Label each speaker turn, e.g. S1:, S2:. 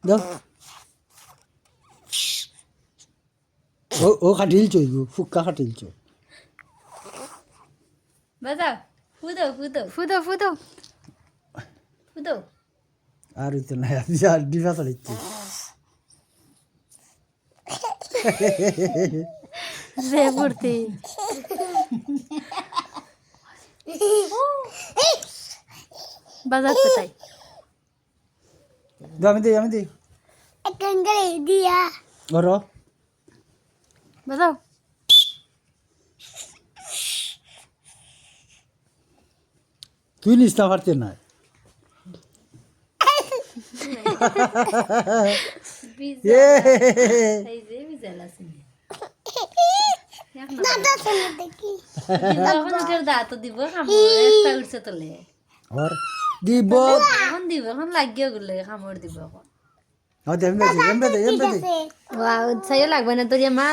S1: দাও ও খাটিল চই গো ফুক্কা খাটিল চই
S2: বাজাও ফুদো ফুদো
S3: ফুদো ফুদো
S2: ফুদো
S1: আর তো না আর ডিভা চলিচ্ছে
S3: রে পড়তে বাজার কোথায়
S1: দাও আমি দিই
S4: একঙ্গলে দিয়া
S1: ওর
S3: বাজাও
S1: তুই নিস না পারতে না
S2: পিজা এই যে পিজা লাসি
S4: দাদা শুনে দেখি
S2: এখন ওটার দাঁত দিব খামো একটা উঠছে তোলে
S1: ওর দিব
S2: এখন দিব এখন লাগিয়ে গেলে খামড় দিব এখন
S1: এমবে দে
S4: ঠিক আছে
S3: ওয়াও সাইও লাগবে না তোর মা